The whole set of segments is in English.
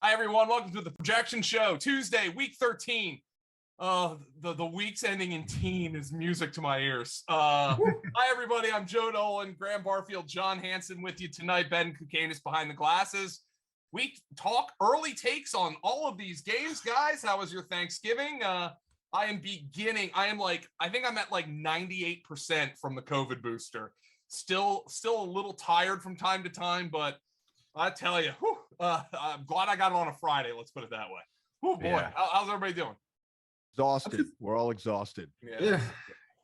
Hi, everyone. Welcome to the Projection Show. Tuesday, week 13. The week's ending in teen is music to my ears. Hi, everybody. I'm Joe Nolan, Graham Barfield, John Hansen with you tonight. Ben Kukanis behind the glasses. We talk early takes on all of these games, guys. How was your Thanksgiving? I think I'm at like 98% from the COVID booster. Still a little tired from time to time, but I tell you, I'm glad I got it on a Friday. Let's put it that way. Oh boy, yeah. How's everybody doing? Exhausted. We're all exhausted. Yeah.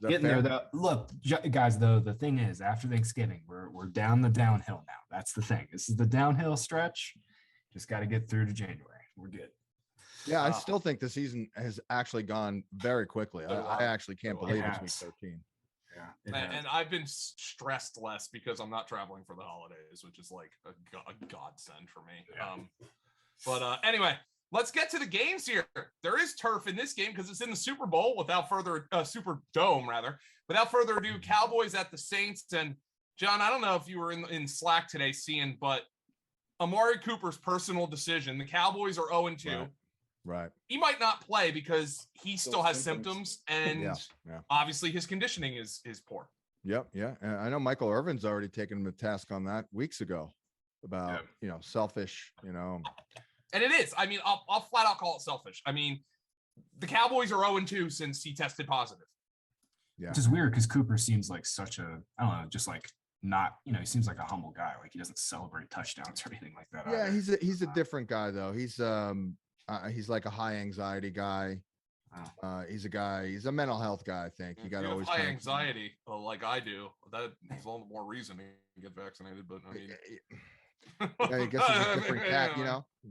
Getting fair? There though. Look, guys, though, the thing is, after Thanksgiving, we're down the downhill now. That's the thing. This is the downhill stretch. Just got to get through to January. We're good. Yeah, I still think the season has actually gone very quickly. I actually can't believe it's week 13. Yeah, and I've been stressed less because I'm not traveling for the holidays, which is like a godsend for me. Yeah. Anyway, let's get to the games here. There is turf in this game because it's in the Super Bowl. Super Dome rather. Without further ado, Cowboys at the Saints. And John, I don't know if you were in Slack today seeing, but Amari Cooper's personal decision. The Cowboys are 0-2. Right. He might not play because he still has symptoms, and obviously his conditioning is poor. Yep. Yeah. And I know Michael Irvin's already taken him to task on that weeks ago about, selfish, And it is. I mean, I'll flat out call it selfish. I mean, the Cowboys are 0-2 since he tested positive. Yeah. Which is weird because Cooper seems like such a, I don't know, just like not, he seems like a humble guy. Like he doesn't celebrate touchdowns or anything like that. Yeah. Either. He's a different guy though. He's like a high anxiety guy. He's a mental health guy. I think you got to always high anxiety like I do. That is all the more reason to get vaccinated. But I mean, I guess it's a different cat,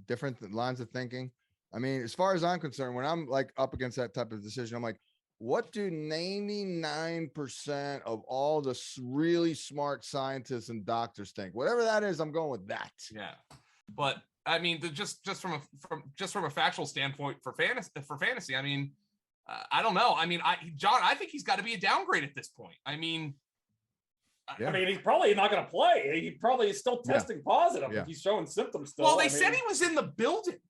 different lines of thinking. I mean, as far as I'm concerned, when I'm like up against that type of decision, I'm like, what do 99% of all the really smart scientists and doctors think? Whatever that is, I'm going with that. Yeah, but. I mean, just from a factual standpoint for fantasy, I mean, I don't know. I mean, John, I think he's got to be a downgrade at this point. I mean, he's probably not going to play. He probably is still testing positive. If he's showing symptoms still. Well, they said he was in the building.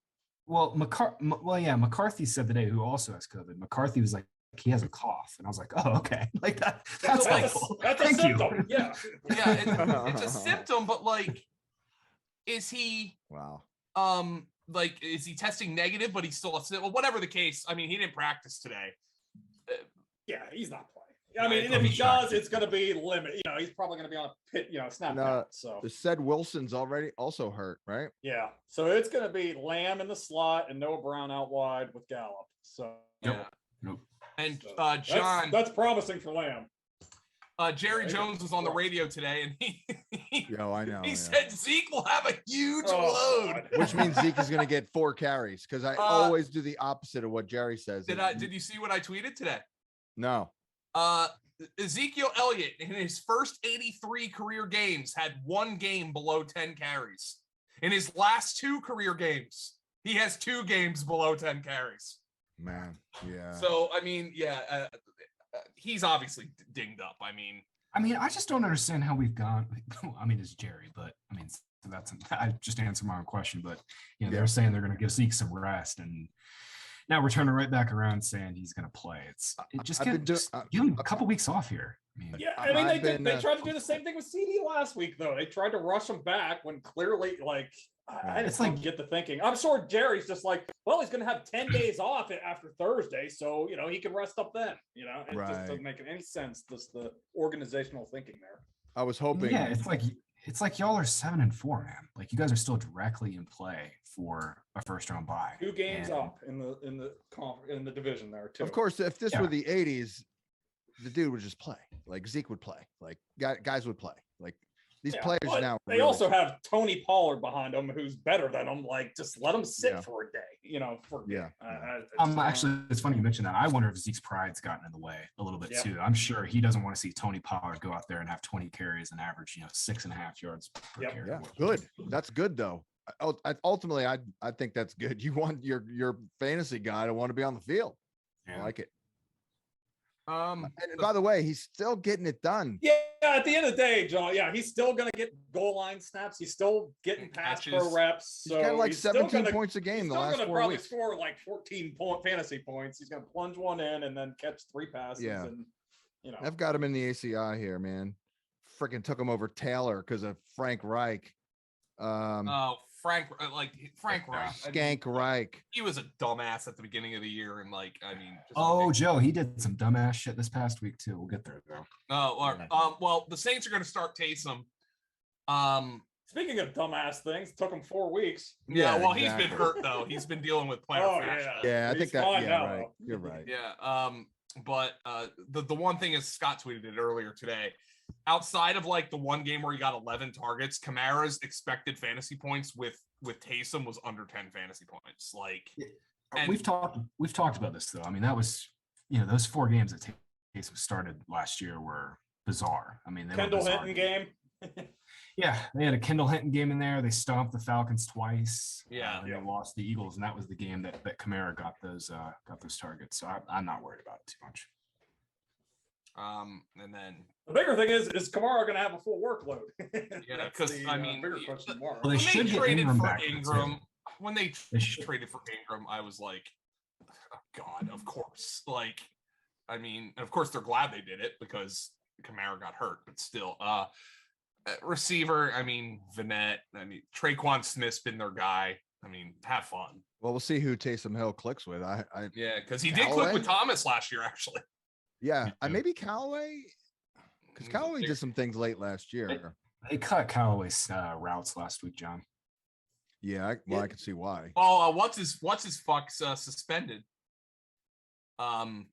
Well, McCarthy said today, who also has COVID. McCarthy was like, he has a cough, and I was like, oh, okay, like that. That's helpful. That's a symptom. Yeah, it's a symptom, but like. Is he is he testing negative, but he's still whatever the case. I mean, he didn't practice today. Yeah, he's not playing. I mean, if he does, it's going to be limited. He's probably going to be on a pit, snap count. So the said Wilson's already also hurt, right? Yeah. So it's going to be Lamb in the slot and Noah Brown out wide with Gallup. So and John, that's promising for Lamb. Jerry Jones was on the radio today, and I know. He said Zeke will have a huge load, which means Zeke is going to get 4 carries because I always do the opposite of what Jerry says. Did you see what I tweeted today? No. Ezekiel Elliott in his first 83 career games had 1 game below 10 carries. In his last 2 career games, he has 2 games below 10 carries. Man, yeah. So I mean, he's obviously dinged up. I mean, I just don't understand how we've gone. I mean, it's Jerry, but I mean, I just answered my own question. But they're saying they're going to give Zeke some rest, and now we're turning right back around saying he's going to play. Just give him a couple weeks off here. They tried to do the same thing with CD last week, though. They tried to rush him back when clearly, I just don't get the thinking. I'm sure Jerry's just like, well, he's going to have 10 days off after Thursday, so he can rest up then. It just doesn't make any sense. Just the organizational thinking there. I was hoping. Yeah, it's like y'all are 7-4, man. Like you guys are still directly in play for a first round bye. 2 games up in the division there too. Of course, if this were the 80s, the dude would just play. Like Zeke would play. Like guys would play. Like these players now. They also have Tony Pollard behind them, who's better than them. Like just let him sit for a day. Actually, it's funny you mentioned that. I wonder if Zeke's pride's gotten in the way a little bit too. I'm sure he doesn't want to see Tony Pollard go out there and have 20 carries and average 6.5 yards per carry. Yeah, good. That's good though. Ultimately, I think that's good. You want your fantasy guy to want to be on the field. Yeah. I like it. And by the way, he's still getting it done. Yeah, at the end of the day, John. Yeah, he's still gonna get goal line snaps. He's still getting pass pro reps. So he's got like 17 points a game the last 4 probably weeks. Score like 14 fantasy points. He's gonna plunge one in and then catch 3 passes. Yeah. And I've got him in the ACI here, man. Freaking took him over Taylor because of Frank Reich. Frank Reich. Skank Reich. He was a dumbass at the beginning of the year, and Joe, he did some dumbass shit this past week too. We'll get there though. Well, the Saints are going to start Taysom. Speaking of dumbass things, it took him 4 weeks. Yeah, well, exactly. He's been hurt though. He's been dealing with player fascia. Yeah, I think that. Yeah, right. You're right. Yeah. But the one thing is, Scott tweeted it earlier today. Outside of like the one game where he got 11 targets, Kamara's expected fantasy points with Taysom was under 10 fantasy points. Like, and we've talked about this though. I mean, that was those 4 games that Taysom started last year were bizarre. I mean, Kendall Hinton game. Yeah, they had a Kendall Hinton game in there. They stomped the Falcons twice. Yeah, and they lost the Eagles, and that was the game that Kamara got those targets. So I'm not worried about it too much. And then the bigger thing is Kamara going to have a full workload? Yeah, because I mean, bigger question tomorrow. Well, they should get Ingram back. When they traded for Ingram, I was like, oh, God, of course. Like, I mean, of course they're glad they did it because Kamara got hurt, but still, receiver. I mean, Vinette. I mean, Traquan Smith's been their guy. I mean, have fun. Well, we'll see who Taysom Hill clicks with. Yeah, because he did click with Thomas last year, actually. Yeah, maybe Callaway, because Callaway did some things late last year. They cut Callaway's routes last week, John. Yeah, I can see why. Oh, what's his fuck's suspended? No,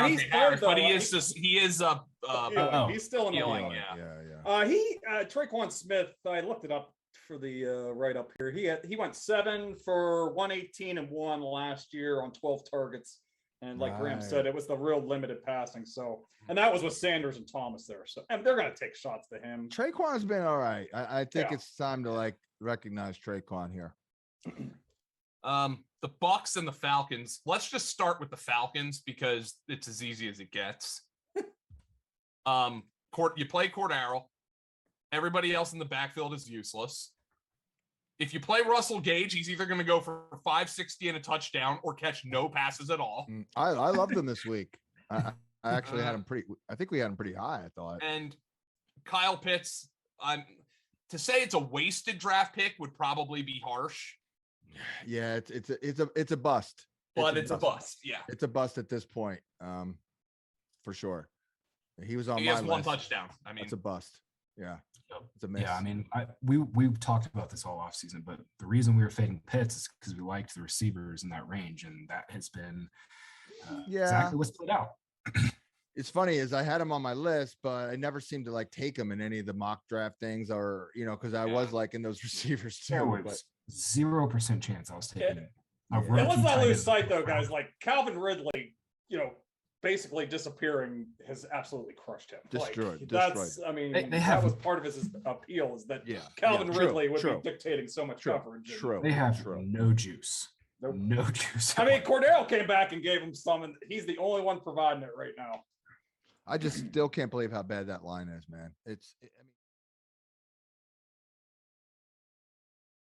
he's hurt, but he is he's still in the line. Yeah. Traquan Smith. I looked it up for the write up here. He went 7 for 118 and 1 last year on 12 targets. And like Graham said, it was the real limited passing. So, and that was with Sanders and Thomas there. So, and they're going to take shots to him. Traquan's been all right. I think it's time to recognize Traquan here. The Bucks and the Falcons. Let's just start with the Falcons because it's as easy as it gets. You play Cordero. Everybody else in the backfield is useless. If you play Russell Gage, he's either going to go for 560 and a touchdown or catch no passes at all. I loved him this week. I actually had him I think we had him pretty high, I thought. And Kyle Pitts, to say it's a wasted draft pick would probably be harsh. Yeah, it's a bust. But it's a bust. Yeah. It's a bust at this point. For sure. He was on He has one touchdown. I mean, it's a bust. Yeah. It's a miss. Yeah, I mean, we talked about this all offseason, but the reason we were fading Pitts is because we liked the receivers in that range, and that has been exactly what's played out. It's funny is I had him on my list, but I never seemed to take him in any of the mock draft things, or because I was in those receivers too. There was 0% chance I was taking. Let's not lose sight though, guys. Like Calvin Ridley, basically disappearing has absolutely crushed him. Destroyed. I mean, that was part of his appeal is that Calvin Ridley would be dictating so much coverage. They have no juice. No juice. I mean, Cordero came back and gave him some, and he's the only one providing it right now. I just still can't believe how bad that line is, man. I mean.